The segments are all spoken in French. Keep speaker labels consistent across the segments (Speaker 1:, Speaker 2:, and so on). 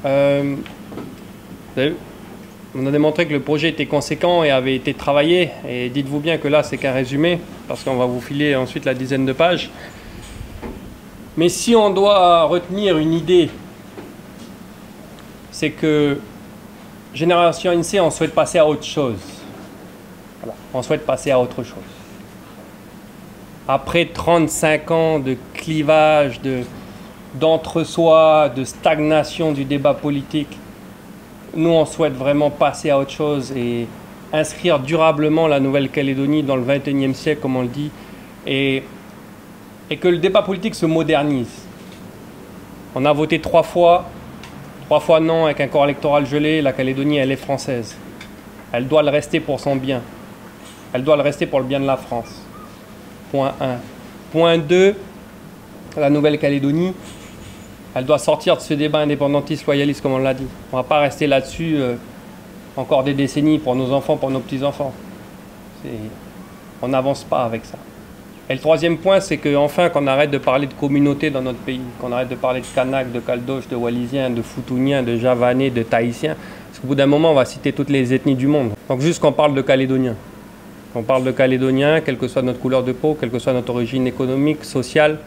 Speaker 1: On a démontré que le projet était conséquent et avait été travaillé. Et dites-vous bien que là, c'est qu'un résumé, parce qu'on va vous filer ensuite la dizaine de pages. Mais si on doit retenir une idée, c'est que Génération ANC, on souhaite passer à autre chose. Voilà, on souhaite passer à autre chose. Après 35 ans de clivage, d'entre-soi, de stagnation du débat politique, nous, on souhaite vraiment passer à autre chose et inscrire durablement la Nouvelle-Calédonie dans le XXIe siècle, comme on le dit, et que le débat politique se modernise. On a voté 3 fois non, avec un corps électoral gelé. La Calédonie, elle est française. Elle doit le rester pour son bien. Elle doit le rester pour le bien de la France. Point 1. Point 2, la Nouvelle-Calédonie, elle doit sortir de ce débat indépendantiste, loyaliste, comme on l'a dit. On ne va pas rester là-dessus encore des décennies pour nos enfants, pour nos petits-enfants. On n'avance pas avec ça. Et le troisième point, c'est qu'enfin, qu'on arrête de parler de communauté dans notre pays, qu'on arrête de parler de Kanak, de Caldoche, de Wallisiens, de Futuniens, de Javanais, de Tahitiens. Parce qu'au bout d'un moment, on va citer toutes les ethnies du monde. Donc juste qu'on parle de Calédoniens. On parle de Calédoniens, quelle que soit notre couleur de peau, quelle que soit notre origine économique, sociale.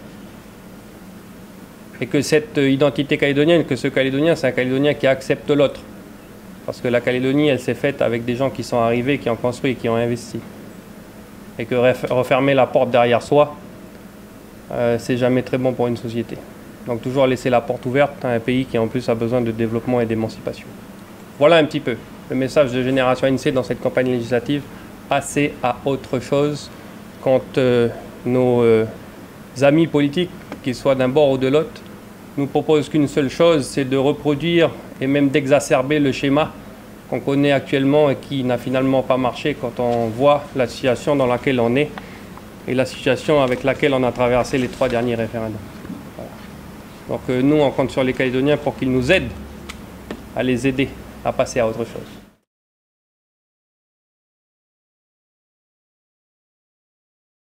Speaker 1: Et que cette identité calédonienne, que ce Calédonien, c'est un Calédonien qui accepte l'autre. Parce que la Calédonie, elle s'est faite avec des gens qui sont arrivés, qui ont construit, qui ont investi. Et que refermer la porte derrière soi, c'est jamais très bon pour une société. Donc toujours laisser la porte ouverte à un pays qui en plus a besoin de développement et d'émancipation. Voilà un petit peu le message de Génération ANC dans cette campagne législative. Passer à autre chose quand nos amis politiques, qu'ils soient d'un bord ou de l'autre, nous proposent qu'une seule chose, c'est de reproduire et même d'exacerber le schéma qu'on connaît actuellement et qui n'a finalement pas marché quand on voit la situation dans laquelle on est et la situation avec laquelle on a traversé les 3 derniers référendums. Voilà. Donc nous, on compte sur les Calédoniens pour qu'ils nous aident à les aider à passer à autre chose.